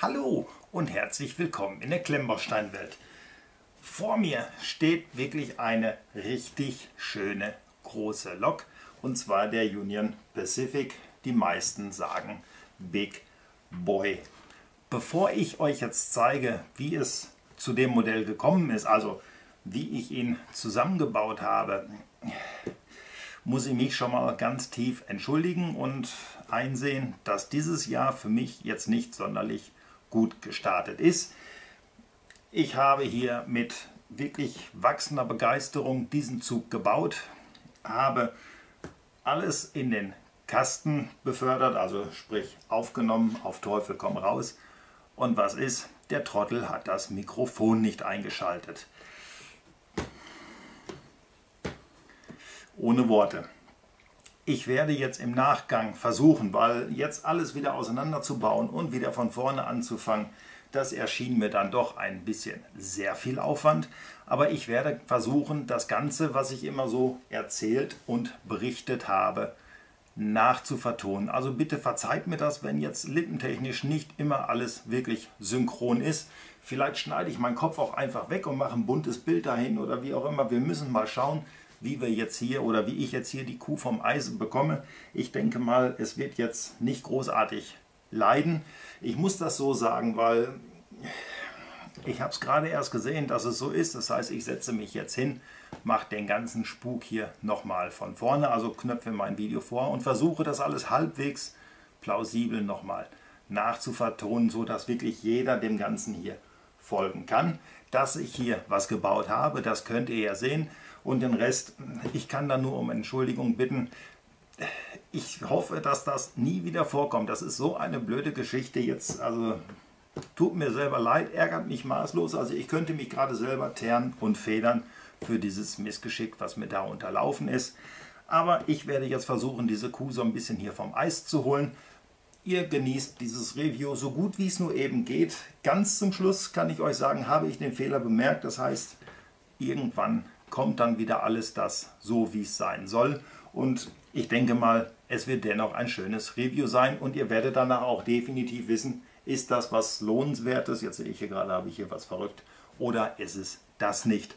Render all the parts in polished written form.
Hallo und herzlich willkommen in der Klemmbaustein-Welt. Vor mir steht wirklich eine richtig schöne große Lok, und zwar der Union Pacific. Die meisten sagen Big Boy. Bevor ich euch jetzt zeige, wie es zu dem Modell gekommen ist, also wie ich ihn zusammengebaut habe, muss ich mich schon mal ganz tief entschuldigen und einsehen, dass dieses Jahr für mich jetzt nicht sonderlich gut gestartet ist. Ich habe hier mit wirklich wachsender Begeisterung diesen Zug gebaut, habe alles in den Kasten befördert, also sprich aufgenommen, auf Teufel komm raus. Und was ist? Der Trottel hat das Mikrofon nicht eingeschaltet. Ohne Worte. Ich werde jetzt im Nachgang versuchen, weil jetzt alles wieder auseinanderzubauen und wieder von vorne anzufangen, das erschien mir dann doch ein bisschen sehr viel Aufwand. Aber ich werde versuchen, das Ganze, was ich immer so erzählt und berichtet habe, nachzuvertonen. Also bitte verzeiht mir das, wenn jetzt lippentechnisch nicht immer alles wirklich synchron ist. Vielleicht schneide ich meinen Kopf auch einfach weg und mache ein buntes Bild dahin oder wie auch immer. Wir müssen mal schauen, wie wir jetzt hier oder wie ich jetzt hier die Kuh vom Eis bekomme. Ich denke mal, es wird jetzt nicht großartig leiden. Ich muss das so sagen, weil ich habe es gerade erst gesehen, dass es so ist. Das heißt, ich setze mich jetzt hin, mache den ganzen Spuk hier nochmal von vorne, also knöpfe mein Video vor und versuche das alles halbwegs plausibel nochmal nachzuvertonen, so dass wirklich jeder dem Ganzen hier folgen kann. Dass ich hier was gebaut habe, das könnt ihr ja sehen. Und den Rest, ich kann da nur um Entschuldigung bitten. Ich hoffe, dass das nie wieder vorkommt. Das ist so eine blöde Geschichte jetzt. Also tut mir selber leid, ärgert mich maßlos. Also ich könnte mich gerade selber teeren und federn für dieses Missgeschick, was mir da unterlaufen ist. Aber ich werde jetzt versuchen, diese Kuh so ein bisschen hier vom Eis zu holen. Ihr genießt dieses Review so gut wie es nur eben geht. Ganz zum Schluss kann ich euch sagen, habe ich den Fehler bemerkt. Das heißt, irgendwann kommt dann wieder alles das so, wie es sein soll. Und ich denke mal, es wird dennoch ein schönes Review sein. Und ihr werdet danach auch definitiv wissen, ist das was Lohnenswertes? Jetzt sehe ich hier gerade, habe ich hier was verrückt. Oder ist es das nicht?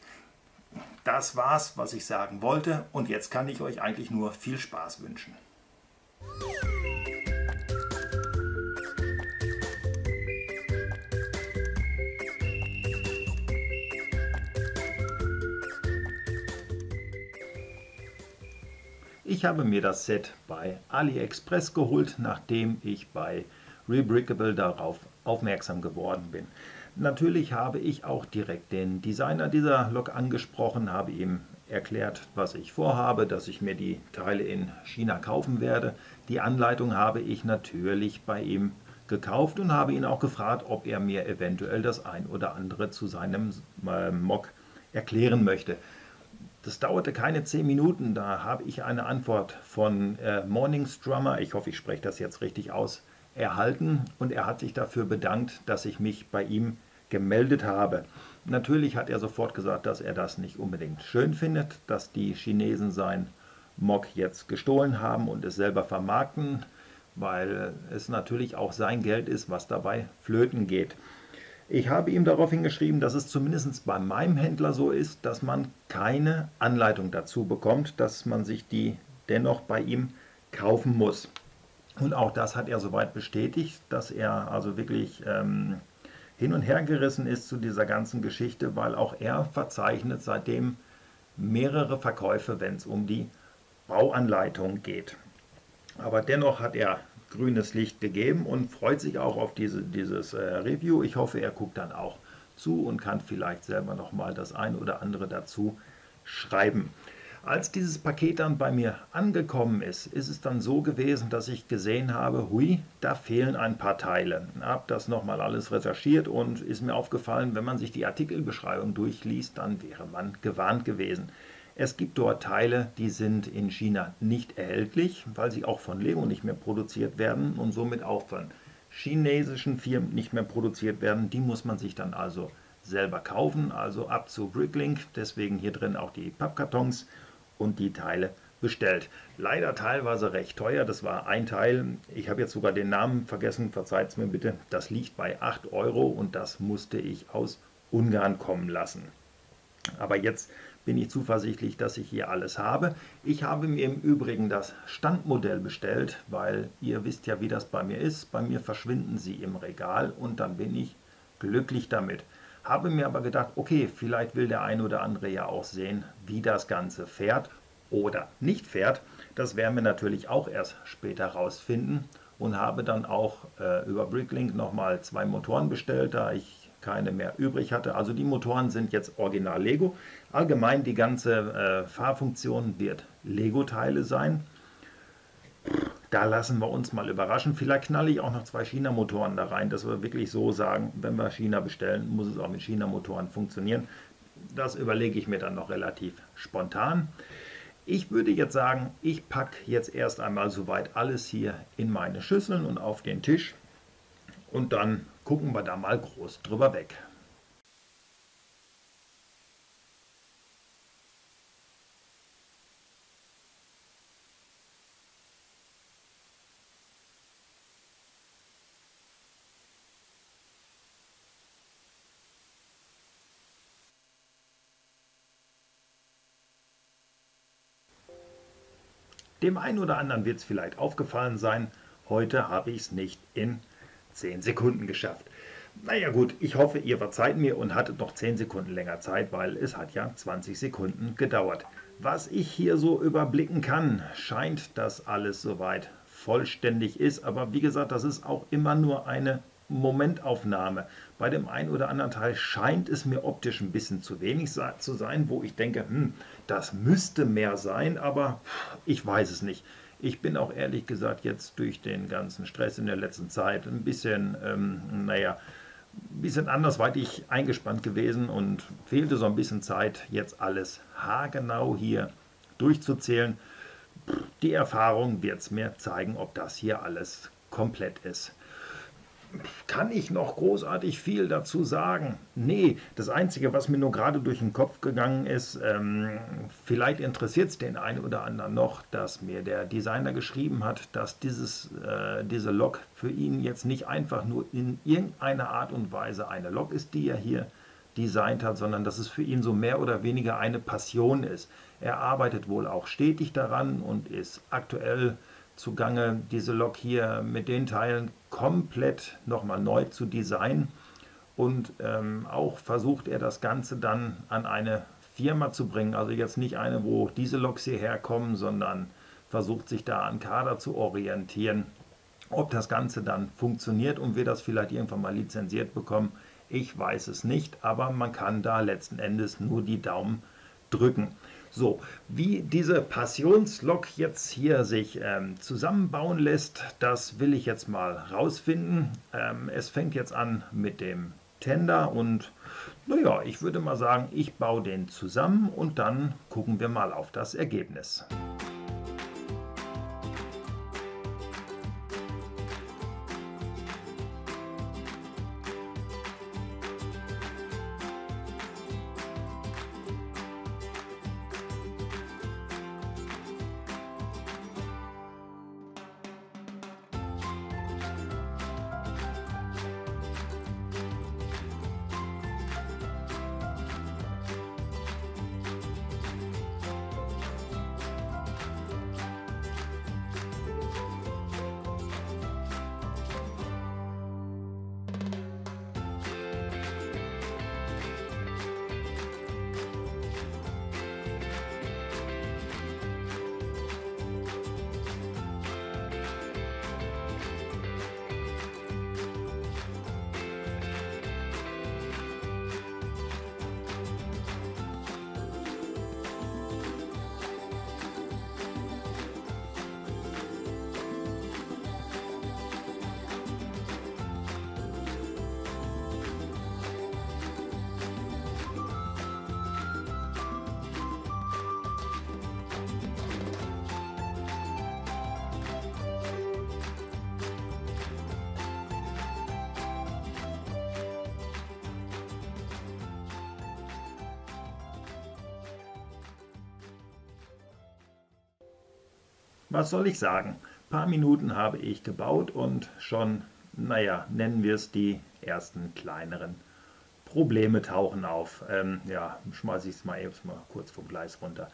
Das war's, was ich sagen wollte. Und jetzt kann ich euch eigentlich nur viel Spaß wünschen. Ich habe mir das Set bei AliExpress geholt, nachdem ich bei Rebrickable darauf aufmerksam geworden bin. Natürlich habe ich auch direkt den Designer dieser Lok angesprochen, habe ihm erklärt, was ich vorhabe, dass ich mir die Teile in China kaufen werde. Die Anleitung habe ich natürlich bei ihm gekauft und habe ihn auch gefragt, ob er mir eventuell das ein oder andere zu seinem Mok erklären möchte. Das dauerte keine 10 Minuten, da habe ich eine Antwort von Morningstrummer, ich hoffe, ich spreche das jetzt richtig aus, erhalten und er hat sich dafür bedankt, dass ich mich bei ihm gemeldet habe. Natürlich hat er sofort gesagt, dass er das nicht unbedingt schön findet, dass die Chinesen sein Mok jetzt gestohlen haben und es selber vermarkten, weil es natürlich auch sein Geld ist, was dabei flöten geht. Ich habe ihm daraufhin geschrieben, dass es zumindest bei meinem Händler so ist, dass man keine Anleitung dazu bekommt, dass man sich die dennoch bei ihm kaufen muss. Und auch das hat er soweit bestätigt, dass er also wirklich hin und her gerissen ist zu dieser ganzen Geschichte, weil auch er verzeichnet seitdem mehrere Verkäufe, wenn es um die Bauanleitung geht. Aber dennoch hat er grünes Licht gegeben und freut sich auch auf dieses Review. Ich hoffe, er guckt dann auch zu und kann vielleicht selber nochmal das ein oder andere dazu schreiben. Als dieses Paket dann bei mir angekommen ist, ist es dann so gewesen, dass ich gesehen habe, hui, da fehlen ein paar Teile. Ich habe das nochmal alles recherchiert und ist mir aufgefallen, wenn man sich die Artikelbeschreibung durchliest, dann wäre man gewarnt gewesen. Es gibt dort Teile, die sind in China nicht erhältlich, weil sie auch von Lego nicht mehr produziert werden und somit auch von chinesischen Firmen nicht mehr produziert werden. Die muss man sich dann also selber kaufen, also ab zu Bricklink, deswegen hier drin auch die Pappkartons und die Teile bestellt. Leider teilweise recht teuer, das war ein Teil. Ich habe jetzt sogar den Namen vergessen, verzeiht es mir bitte. Das liegt bei 8 Euro und das musste ich aus Ungarn kommen lassen. Aber jetzt bin ich zuversichtlich, dass ich hier alles habe. Ich habe mir im Übrigen das Standmodell bestellt, weil ihr wisst ja, wie das bei mir ist. Bei mir verschwinden sie im Regal und dann bin ich glücklich damit. Habe mir aber gedacht, okay, vielleicht will der ein oder andere ja auch sehen, wie das Ganze fährt oder nicht fährt. Das werden wir natürlich auch erst später rausfinden und habe dann auch über Bricklink nochmal 2 Motoren bestellt, da ich keine mehr übrig hatte. Also die Motoren sind jetzt original Lego. Allgemein die ganze Fahrfunktion wird Lego-Teile sein. Da lassen wir uns mal überraschen. Vielleicht knalle ich auch noch 2 China-Motoren da rein, dass wir wirklich so sagen, wenn wir China bestellen, muss es auch mit China-Motoren funktionieren. Das überlege ich mir dann noch relativ spontan. Ich würde jetzt sagen, ich packe jetzt erst einmal soweit alles hier in meine Schüsseln und auf den Tisch und dann gucken wir da mal groß drüber weg. Dem einen oder anderen wird es vielleicht aufgefallen sein, heute habe ich es nicht in 10 Sekunden geschafft. Naja gut, ich hoffe, ihr verzeiht mir und hattet noch 10 Sekunden länger Zeit, weil es hat ja 20 Sekunden gedauert. Was ich hier so überblicken kann, scheint, dass alles soweit vollständig ist. Aber wie gesagt, das ist auch immer nur eine Momentaufnahme. Bei dem einen oder anderen Teil scheint es mir optisch ein bisschen zu wenig zu sein, wo ich denke, das müsste mehr sein, aber ich weiß es nicht. Ich bin auch ehrlich gesagt jetzt durch den ganzen Stress in der letzten Zeit ein bisschen, ein bisschen andersweitig eingespannt gewesen und fehlte so ein bisschen Zeit, jetzt alles haargenau hier durchzuzählen. Die Erfahrung wird es mir zeigen, ob das hier alles komplett ist. Kann ich noch großartig viel dazu sagen? Nee, das Einzige, was mir nur gerade durch den Kopf gegangen ist, vielleicht interessiert es den einen oder anderen noch, dass mir der Designer geschrieben hat, dass diese Lok für ihn jetzt nicht einfach nur in irgendeiner Art und Weise eine Lok ist, die er hier designt hat, sondern dass es für ihn so mehr oder weniger eine Passion ist. Er arbeitet wohl auch stetig daran und ist aktuell zugange, diese Lok hier mit den Teilen komplett nochmal neu zu designen und auch versucht er das Ganze dann an eine Firma zu bringen, also jetzt nicht eine, wo diese Loks hierher kommen, sondern versucht sich da an Kader zu orientieren. Ob das Ganze dann funktioniert und wir das vielleicht irgendwann mal lizenziert bekommen, ich weiß es nicht, aber man kann da letzten Endes nur die Daumen drücken. So, wie diese Passionslok jetzt hier sich zusammenbauen lässt, das will ich jetzt mal rausfinden. Es fängt jetzt an mit dem Tender und naja, ich würde mal sagen, ich baue den zusammen und dann gucken wir mal auf das Ergebnis. Was soll ich sagen? Ein paar Minuten habe ich gebaut und schon, naja, nennen wir es, die ersten kleineren Probleme tauchen auf. Ja, schmeiße ich es mal eben mal kurz vom Gleis runter.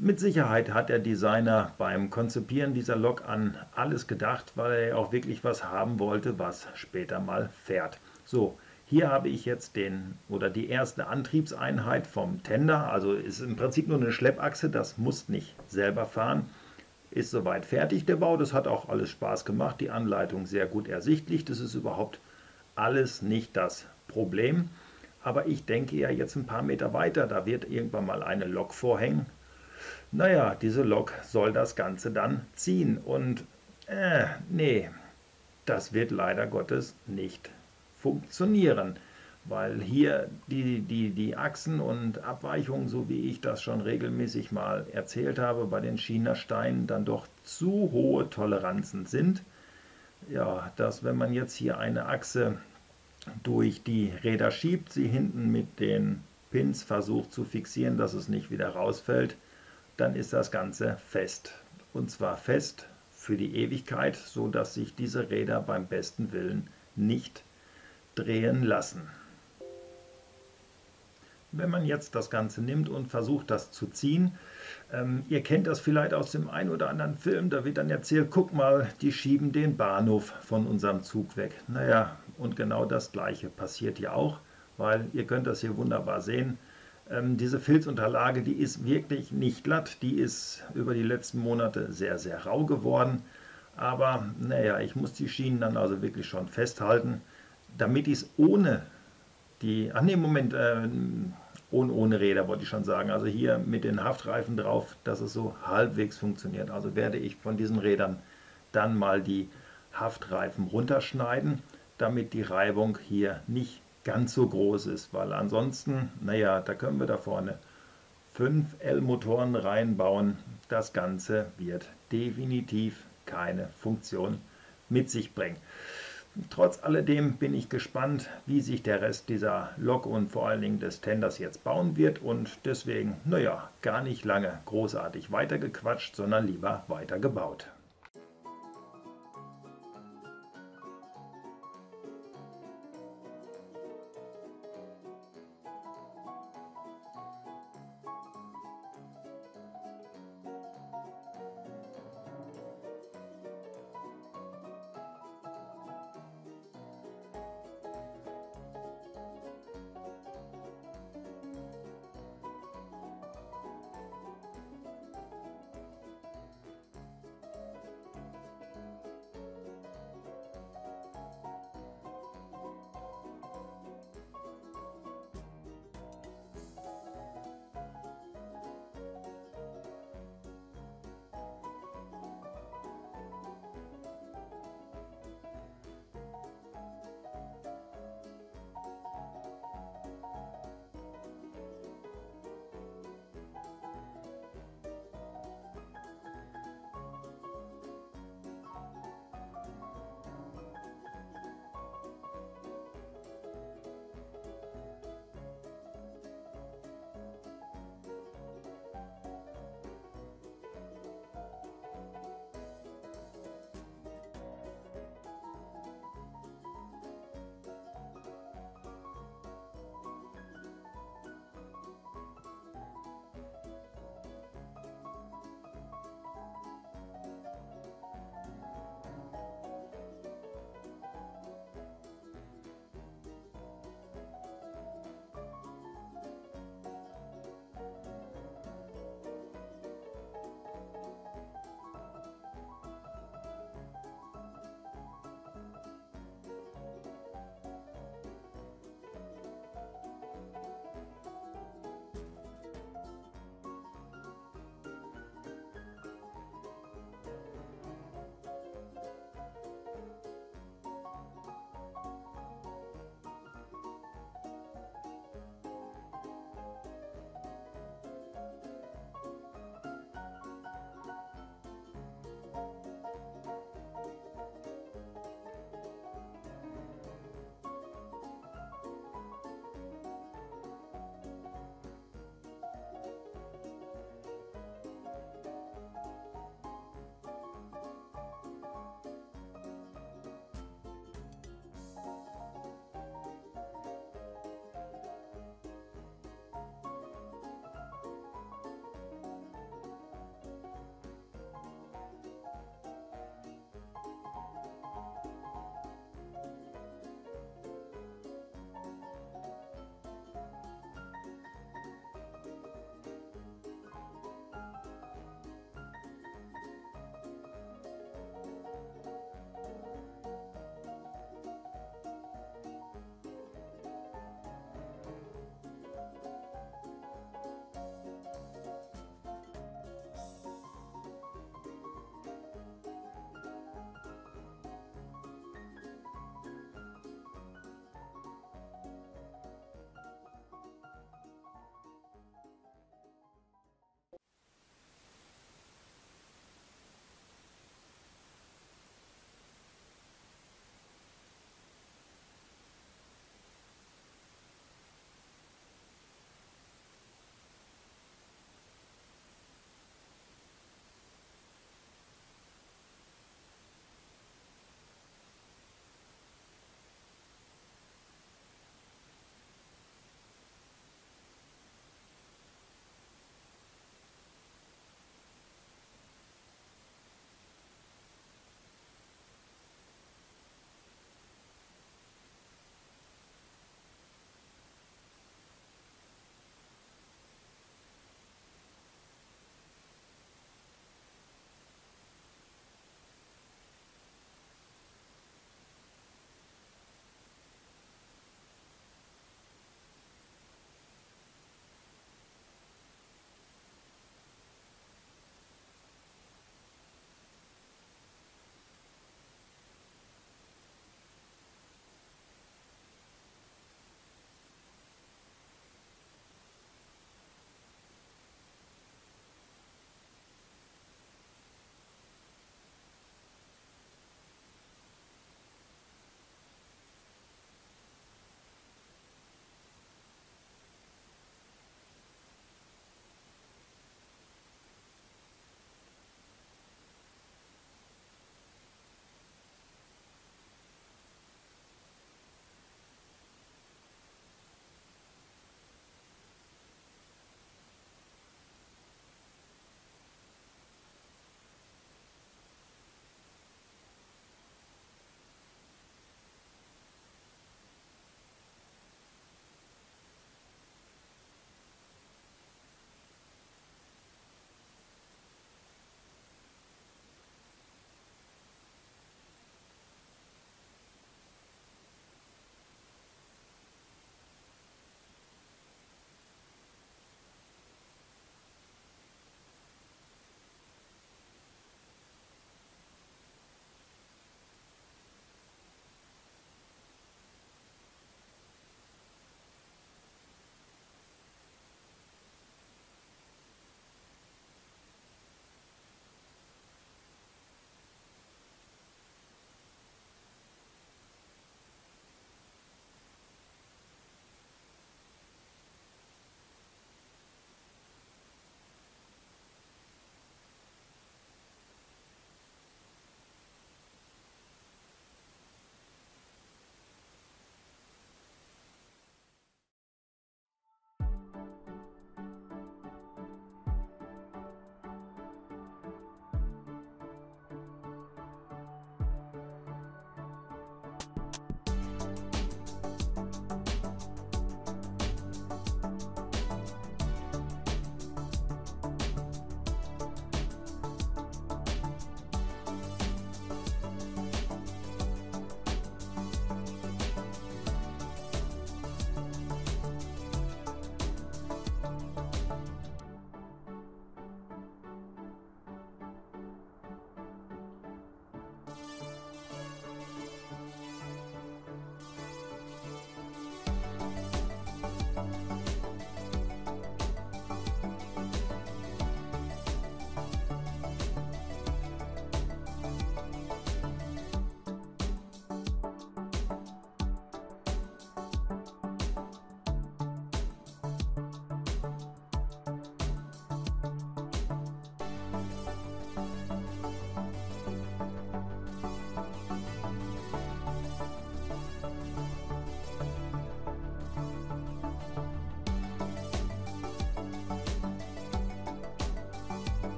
Mit Sicherheit hat der Designer beim Konzipieren dieser Lok an alles gedacht, weil er ja auch wirklich was haben wollte, was später mal fährt. So, hier habe ich jetzt die erste Antriebseinheit vom Tender, also ist im Prinzip nur eine Schleppachse, das muss nicht selber fahren. Ist soweit fertig der Bau, das hat auch alles Spaß gemacht, die Anleitung sehr gut ersichtlich, das ist überhaupt alles nicht das Problem. Aber ich denke ja jetzt ein paar Meter weiter, da wird irgendwann mal eine Lok vorhängen. Naja, diese Lok soll das Ganze dann ziehen und nee, das wird leider Gottes nicht funktionieren, weil hier die Achsen und Abweichungen, so wie ich das schon regelmäßig mal erzählt habe, bei den China-Steinen dann doch zu hohe Toleranzen sind. Ja, dass wenn man jetzt hier eine Achse durch die Räder schiebt, sie hinten mit den Pins versucht zu fixieren, dass es nicht wieder rausfällt, dann ist das Ganze fest. Und zwar fest für die Ewigkeit, so dass sich diese Räder beim besten Willen nicht drehen lassen. Wenn man jetzt das Ganze nimmt und versucht, das zu ziehen, ihr kennt das vielleicht aus dem einen oder anderen Film, da wird dann erzählt, guck mal, die schieben den Bahnhof von unserem Zug weg. Naja, und genau das Gleiche passiert hier auch, weil ihr könnt das hier wunderbar sehen. Diese Filzunterlage, die ist wirklich nicht glatt, die ist über die letzten Monate sehr, sehr rau geworden. Aber naja, ich muss die Schienen dann also wirklich schon festhalten, damit ich es ohne Moment, ohne Räder wollte ich schon sagen. Also hier mit den Haftreifen drauf, dass es so halbwegs funktioniert. Also werde ich von diesen Rädern dann mal die Haftreifen runterschneiden, damit die Reibung hier nicht ganz so groß ist, weil ansonsten, naja, da können wir da vorne 5 L-Motoren reinbauen. Das Ganze wird definitiv keine Funktion mit sich bringen. Trotz alledem bin ich gespannt, wie sich der Rest dieser Lok und vor allen Dingen des Tenders jetzt bauen wird und deswegen, naja, gar nicht lange großartig weitergequatscht, sondern lieber weitergebaut.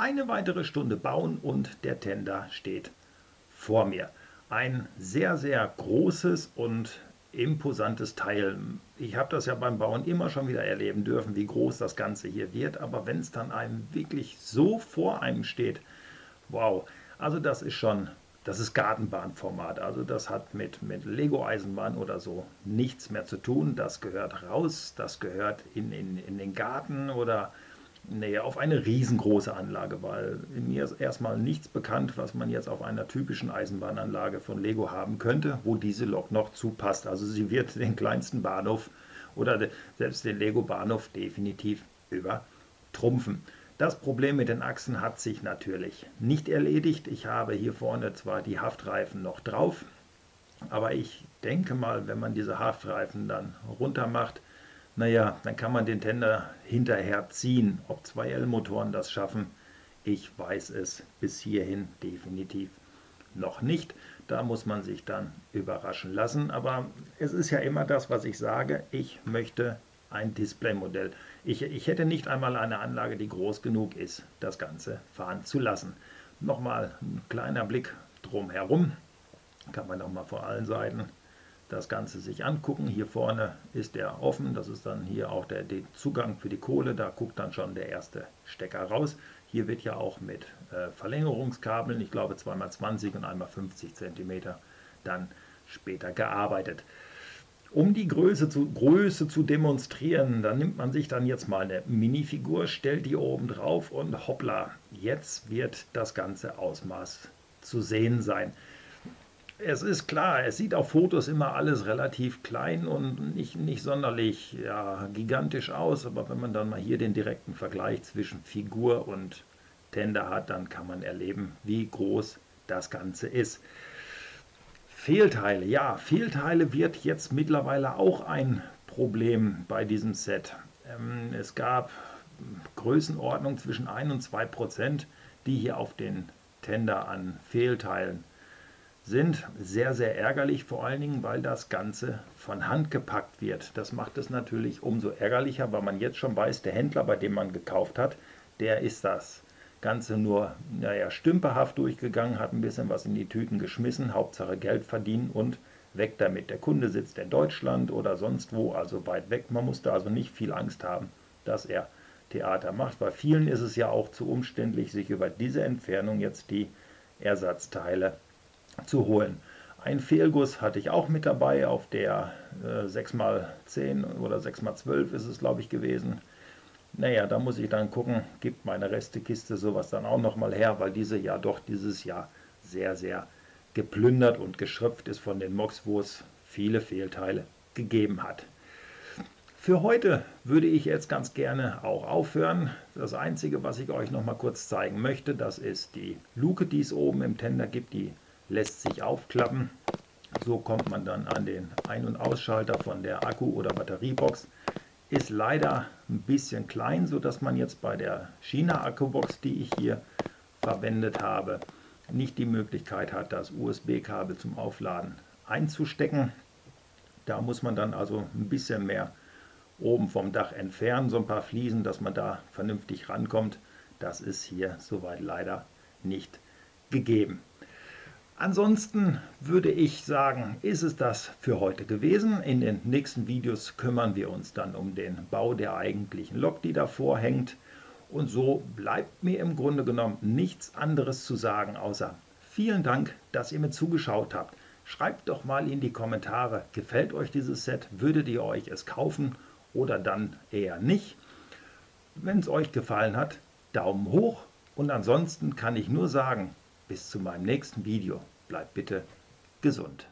eine weitere Stunde bauen und der Tender steht vor mir. Ein sehr, sehr großes und imposantes Teil. Ich habe das ja beim Bauen immer schon wieder erleben dürfen, wie groß das Ganze hier wird, aber wenn es dann einem wirklich so vor einem steht, wow, also das ist Gartenbahnformat, also das hat mit Lego-Eisenbahn oder so nichts mehr zu tun, das gehört raus, das gehört in den Garten oder nee, auf eine riesengroße Anlage, weil mir ist erstmal nichts bekannt, was man jetzt auf einer typischen Eisenbahnanlage von Lego haben könnte, wo diese Lok noch zupasst. Also sie wird den kleinsten Bahnhof oder selbst den Lego-Bahnhof definitiv übertrumpfen. Das Problem mit den Achsen hat sich natürlich nicht erledigt. Ich habe hier vorne zwar die Haftreifen noch drauf, aber ich denke mal, wenn man diese Haftreifen dann runter macht, naja, dann kann man den Tender hinterher ziehen. Ob 2L-Motoren das schaffen, ich weiß es bis hierhin definitiv noch nicht. Da muss man sich dann überraschen lassen. Aber es ist ja immer das, was ich sage, ich möchte ein Displaymodell. Ich hätte nicht einmal eine Anlage, die groß genug ist, das Ganze fahren zu lassen. Nochmal ein kleiner Blick drumherum. Kann man nochmal vor allen Seiten das Ganze sich angucken. Hier vorne ist der offen, das ist dann hier auch der Zugang für die Kohle, da guckt dann schon der erste Stecker raus. Hier wird ja auch mit Verlängerungskabeln, ich glaube 2x20 und einmal 50 cm, dann später gearbeitet. Um die Größe zu demonstrieren, da nimmt man sich dann jetzt mal eine Minifigur, stellt die oben drauf und hoppla, jetzt wird das ganze Ausmaß zu sehen sein. Es ist klar, es sieht auf Fotos immer alles relativ klein und nicht sonderlich gigantisch aus, aber wenn man dann mal hier den direkten Vergleich zwischen Figur und Tender hat, dann kann man erleben, wie groß das Ganze ist. Fehlteile, ja, Fehlteile wird jetzt mittlerweile auch ein Problem bei diesem Set. Es gab Größenordnung zwischen 1 und 2%, die hier auf den Tender an Fehlteilen sind. Sehr, sehr ärgerlich, vor allen Dingen, weil das Ganze von Hand gepackt wird. Das macht es natürlich umso ärgerlicher, weil man jetzt schon weiß, der Händler, bei dem man gekauft hat, der ist das Ganze nur stümperhaft durchgegangen, hat ein bisschen was in die Tüten geschmissen, Hauptsache Geld verdienen und weg damit. Der Kunde sitzt in Deutschland oder sonst wo, also weit weg. Man musste also nicht viel Angst haben, dass er Theater macht. Bei vielen ist es ja auch zu umständlich, sich über diese Entfernung jetzt die Ersatzteile zu holen. Ein Fehlguss hatte ich auch mit dabei, auf der 6x10 oder 6x12 ist es, glaube ich, gewesen. Naja, da muss ich dann gucken, gibt meine Restekiste sowas dann auch nochmal her, weil diese ja doch dieses Jahr sehr, sehr geplündert und geschröpft ist von den Mocs, wo es viele Fehlteile gegeben hat. Für heute würde ich jetzt ganz gerne auch aufhören. Das Einzige, was ich euch noch mal kurz zeigen möchte, das ist die Luke, die es oben im Tender gibt, die lässt sich aufklappen. So kommt man dann an den Ein- und Ausschalter von der Akku- oder Batteriebox. Ist leider ein bisschen klein, sodass man jetzt bei der China-Akkubox, die ich hier verwendet habe, nicht die Möglichkeit hat, das USB-Kabel zum Aufladen einzustecken. Da muss man dann also ein bisschen mehr oben vom Dach entfernen, so ein paar Fliesen, dass man da vernünftig rankommt. Das ist hier soweit leider nicht gegeben. Ansonsten würde ich sagen, ist es das für heute gewesen. In den nächsten Videos kümmern wir uns dann um den Bau der eigentlichen Lok, die davor hängt. Und so bleibt mir im Grunde genommen nichts anderes zu sagen, außer vielen Dank, dass ihr mir zugeschaut habt. Schreibt doch mal in die Kommentare, gefällt euch dieses Set, würdet ihr euch es kaufen oder dann eher nicht. Wenn es euch gefallen hat, Daumen hoch und ansonsten kann ich nur sagen, bis zu meinem nächsten Video. Bleibt bitte gesund.